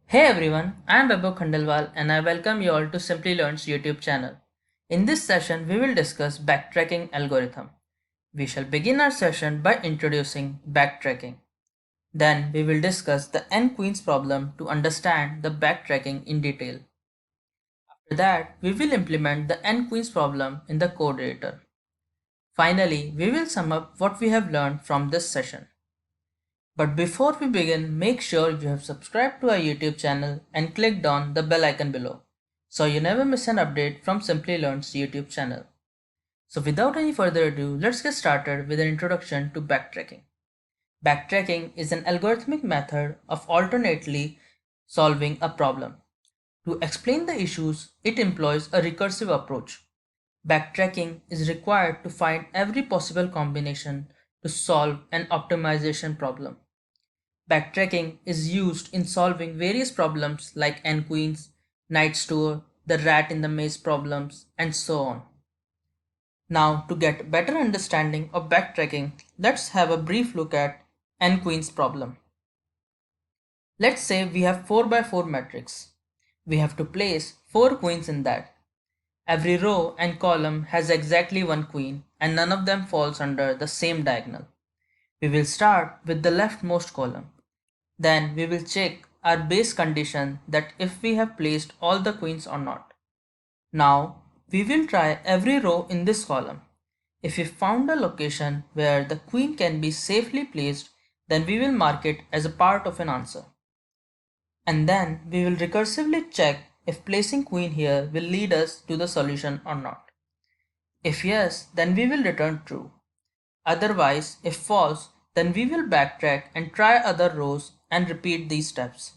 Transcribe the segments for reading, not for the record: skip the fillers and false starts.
Hey everyone, I am Babu Khandelwal and I welcome you all to Simplilearn's YouTube channel. In this session, we will discuss backtracking algorithm. We shall begin our session by introducing backtracking. Then we will discuss the n-queens problem to understand the backtracking in detail. After that, we will implement the n-queens problem in the code editor. Finally, we will sum up what we have learned from this session. But before we begin, make sure you have subscribed to our YouTube channel and clicked on the bell icon below so you never miss an update from Simplilearn's YouTube channel. So without any further ado, let's get started with an introduction to backtracking. Backtracking is an algorithmic method of alternately solving a problem. To explain the issues, it employs a recursive approach. Backtracking is required to find every possible combination to solve an optimization problem. Backtracking is used in solving various problems like n-queens, knight's tour, the rat in the maze problems, and so on. Now, to get better understanding of backtracking, let's have a brief look at n-queens problem. Let's say we have 4 by 4 matrix. We have to place 4 queens in that. Every row and column has exactly one queen and none of them falls under the same diagonal. We will start with the leftmost column. Then we will check our base condition that if we have placed all the queens or not. Now we will try every row in this column. If we found a location where the queen can be safely placed, then we will mark it as a part of an answer. And then we will recursively check if placing queen here will lead us to the solution or not. If yes, then we will return true. Otherwise, if false, then we will backtrack and try other rows and repeat these steps.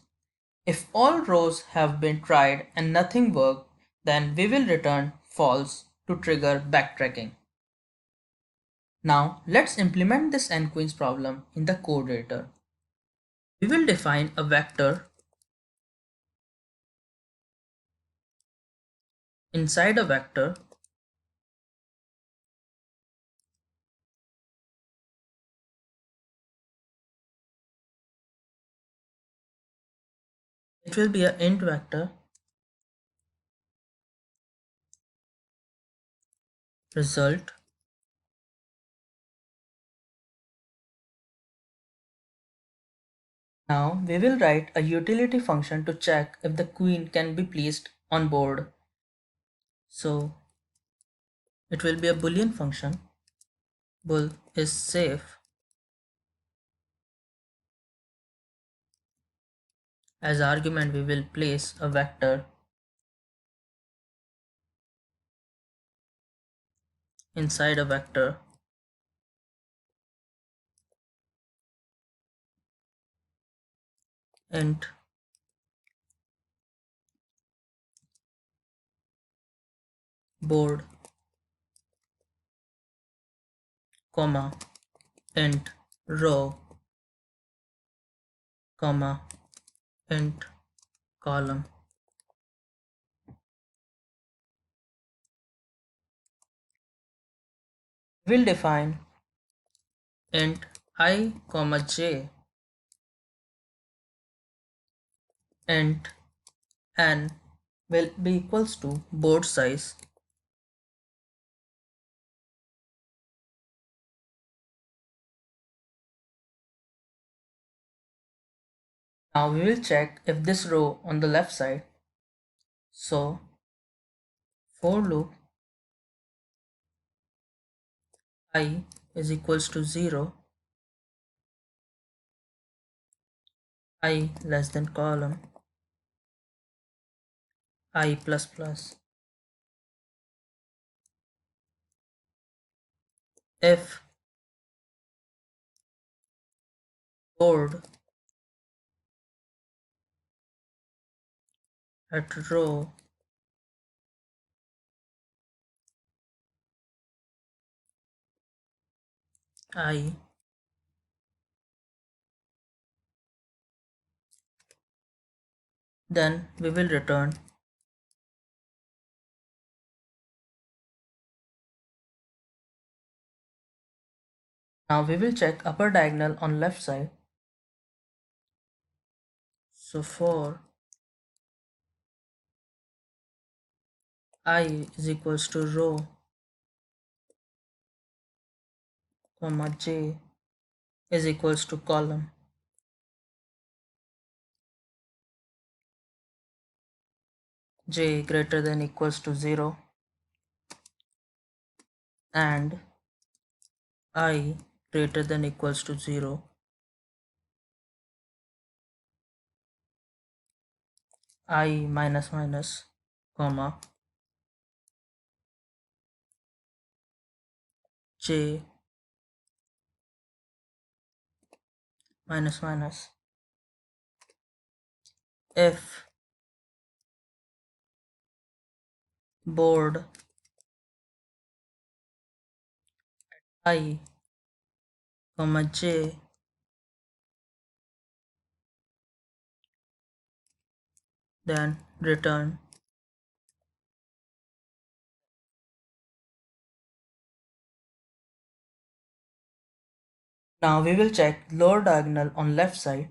If all rows have been tried and nothing worked, then we will return false to trigger backtracking. Now let's implement this n-queens problem in the code editor. We will define a vector. Inside a vector, it will be an int vector result. Now we will write a utility function to check if the queen can be placed on board. So it will be a boolean function. Bool is safe. As argument we will place a vector inside a vector int board comma int row comma int column. We'll define int I comma j int n will be equals to board size. Now we will check if this row on the left side. So for loop I is equals to 0, I less than column I plus plus. If board at row I then we will return Now we will check upper diagonal on left side. So for I is equals to row, comma j is equals to column, j greater than equals to 0, and I greater than equals to 0, I minus minus, comma j minus minus. If board I, comma j, then return. Now we will check lower diagonal on left side.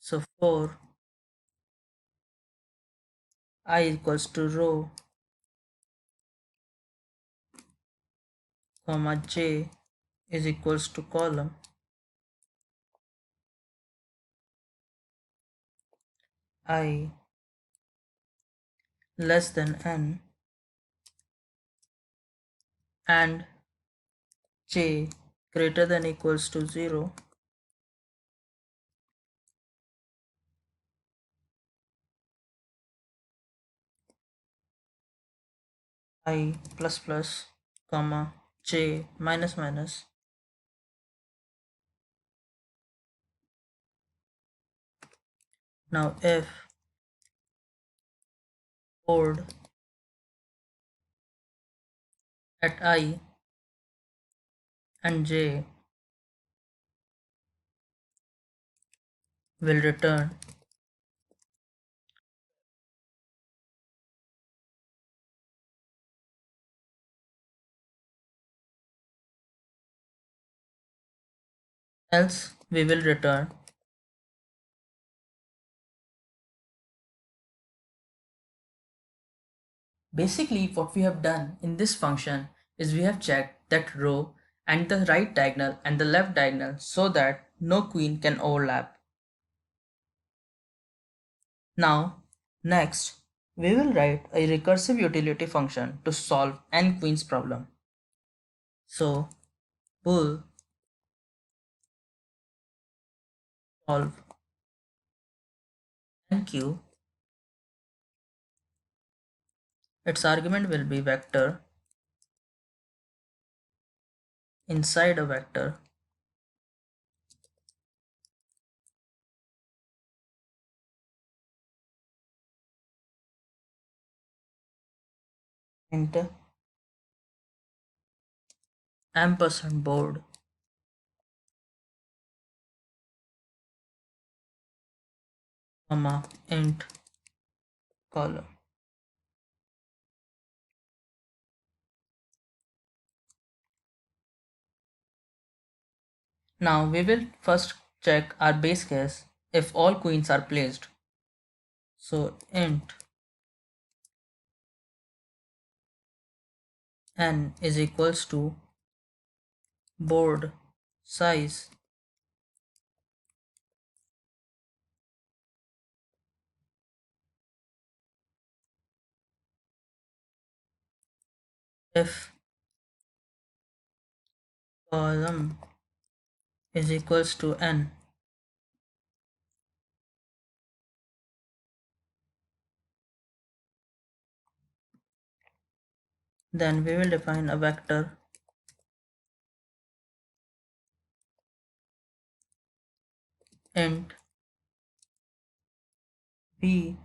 So for I equals to row, comma j is equals to column, I less than n, and j greater than equals to 0, I plus plus, comma j minus minus. Now if board at I and j will return, else we will return. Basically, what we have done in this function is we have checked that row and the right diagonal and the left diagonal so that no queen can overlap. Now, next, we will write a recursive utility function to solve n queens problem. So, bool solve nq. Its argument will be vector inside a vector int ampersand board, comma int column. Now we will first check our base case if all queens are placed. So int n is equals to board size if column is equals to n. Then we will define a vector int b.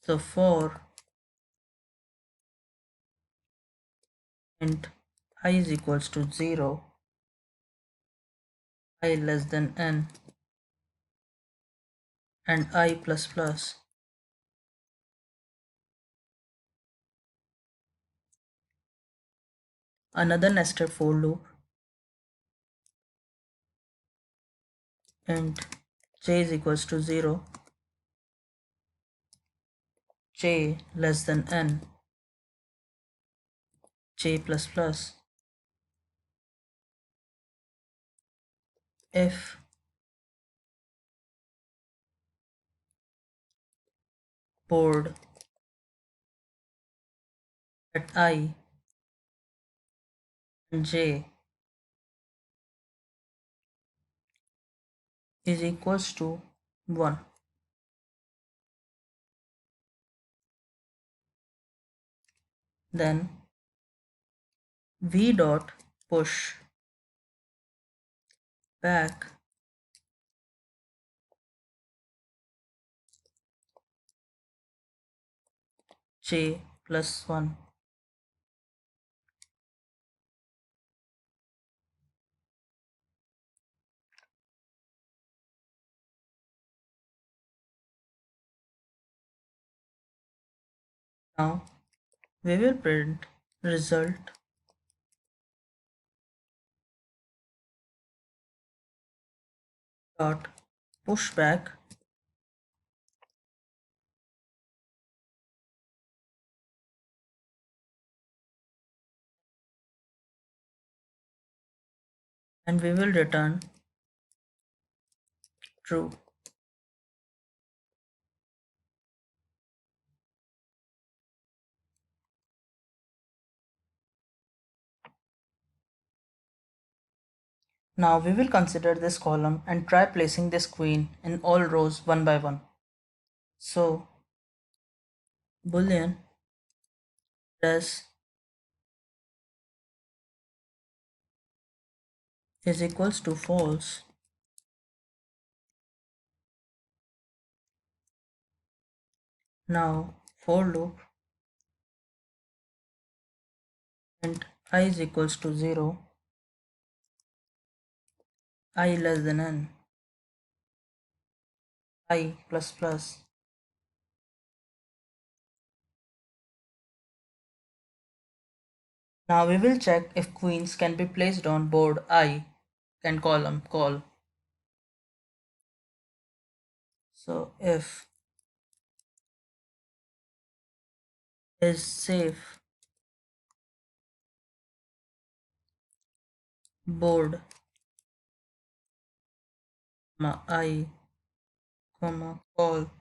So for int I is equals to 0, I less than n, and I plus plus, another nested for loop, int j is equals to 0, j less than n, j plus plus, if board at I and j is equals to 1, then v dot push back j plus 1. Now we will print result dot pushback and we will return true. Now we will consider this column and try placing this queen in all rows one by one. So boolean res is equals to false. Now for loop and I is equals to 0, I less than n, I plus plus. Now we will check if queens can be placed on board I and column call. So if is safe board I call,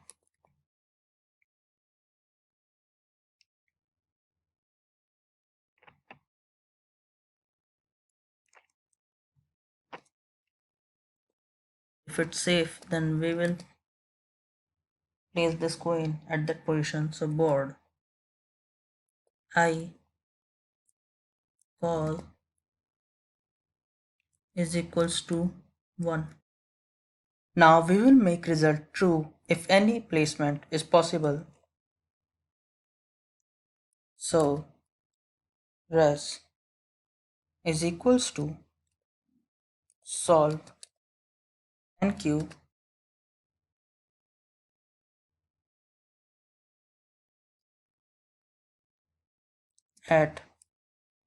if it's safe then we will place this queen at that position. So board I call is equals to 1. Now we will make result true if any placement is possible. So res is equals to solve enqueue at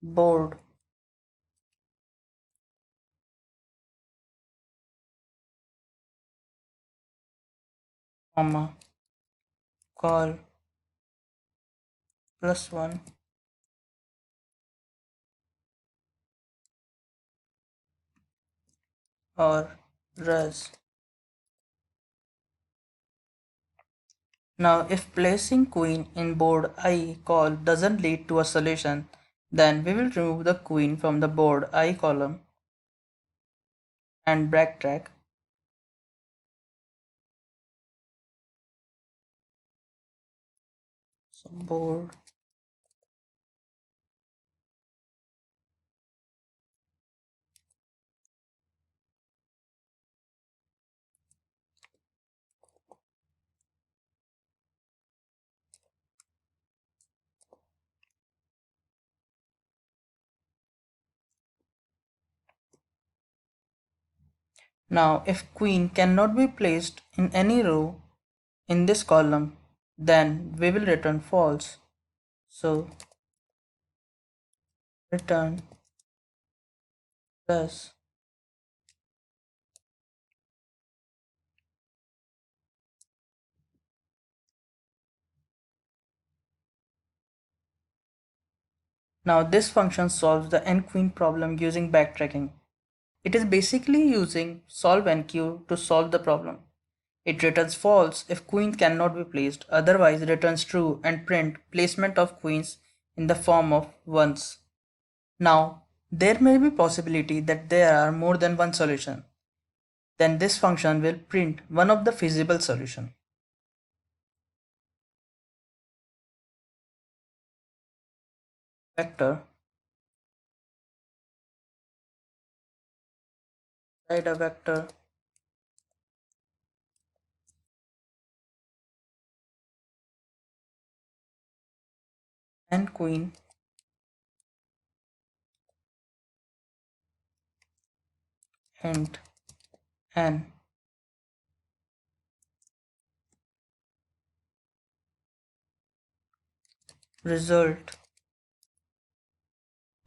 board comma call plus 1 or res. Now if placing queen in board I call doesn't lead to a solution, then we will remove the queen from the board I column and backtrack. So board now if queen cannot be placed in any row in this column, then we will return false. So return plus. Now this function solves the n-queen problem using backtracking. It is basically using solve nq to solve the problem. It returns false if queen cannot be placed, otherwise returns true and print placement of queens in the form of ones. Now, there may be possibility that there are more than one solution. Then this function will print one of the feasible solution. Vector inside a vector and queen int n result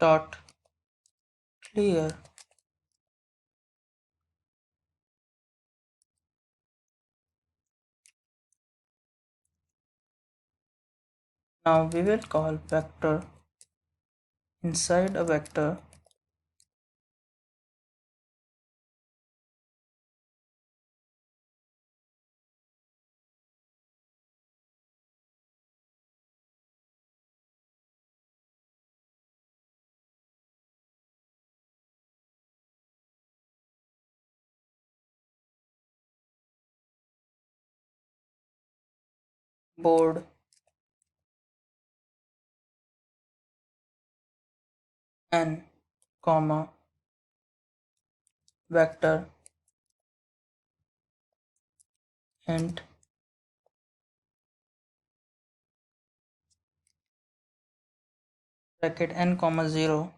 dot clear. Now we will call vector inside a vector board n comma vector int bracket n comma 0.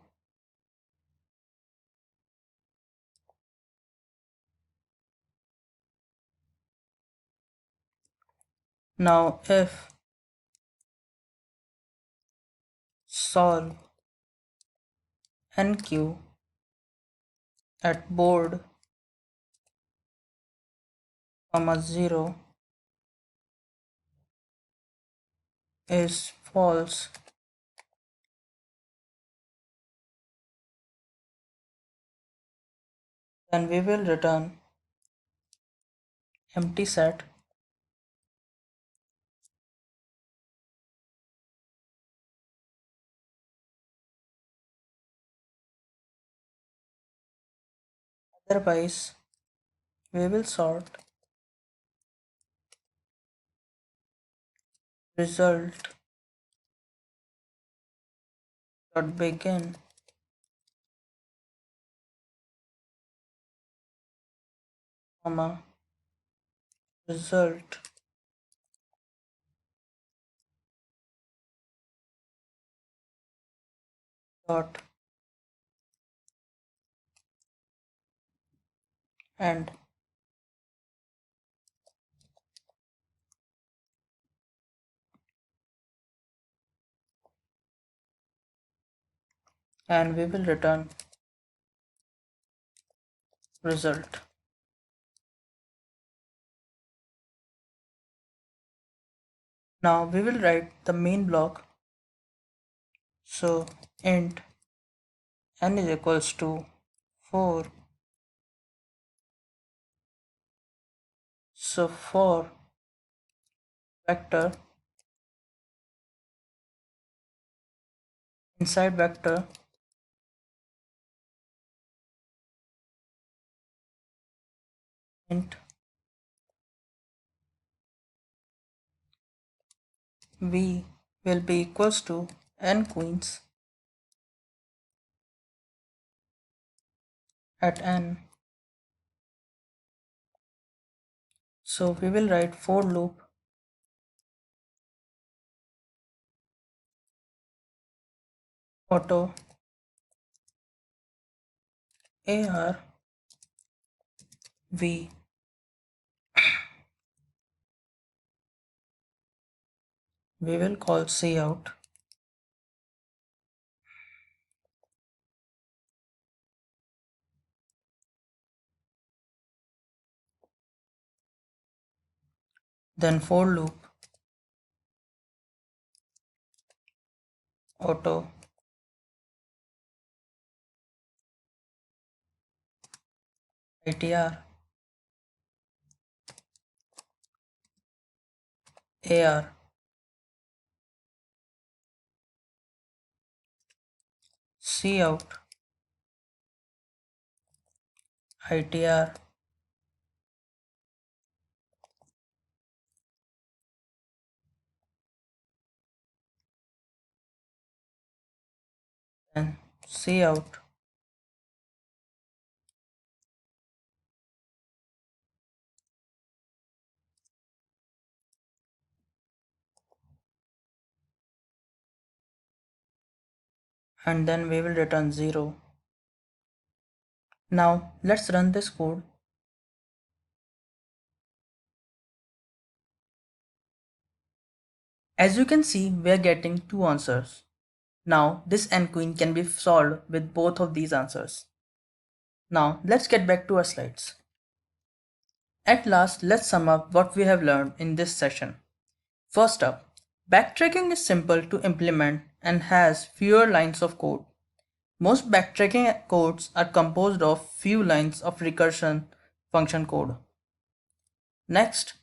Now if solve nq at board comma 0 is false, then we will return empty set. Otherwise we will sort result dot begin comma result dot end. And we will return result. Now we will write the main block. So int n is equals to 4. So for vector inside vector int v will be equals to n queens at n. So we will write for loop auto ar v we will call cout then for loop, auto, itr, ar, cout, itr, then cout, and then we will return 0. Now let's run this code. As you can see, we are getting 2 answers. Now this n queen can be solved with both of these answers. Now let's get back to our slides. At last, let's sum up what we have learned in this session. First up, backtracking is simple to implement and has fewer lines of code. Most backtracking codes are composed of few lines of recursion function code. Next,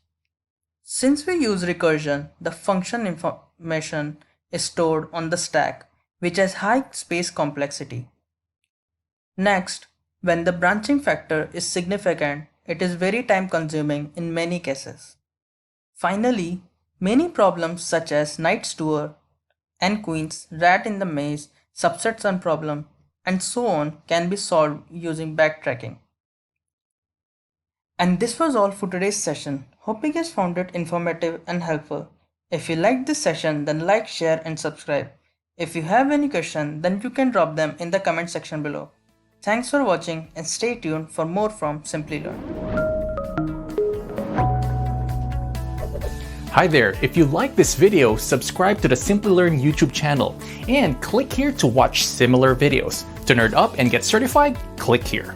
since we use recursion, the function information is stored on the stack, which has high space complexity. Next, when the branching factor is significant, it is very time consuming in many cases. Finally, many problems such as knight's tour, n queens, rat in the maze, subset sum problem, and so on can be solved using backtracking. And this was all for today's session. Hope you guys found it informative and helpful. If you liked this session, then like, share and subscribe. If you have any question, then you can drop them in the comment section below. Thanks for watching and stay tuned for more from Simplilearn. Hi there, if you like this video, subscribe to the Simplilearn YouTube channel and click here to watch similar videos. To nerd up and get certified, click here.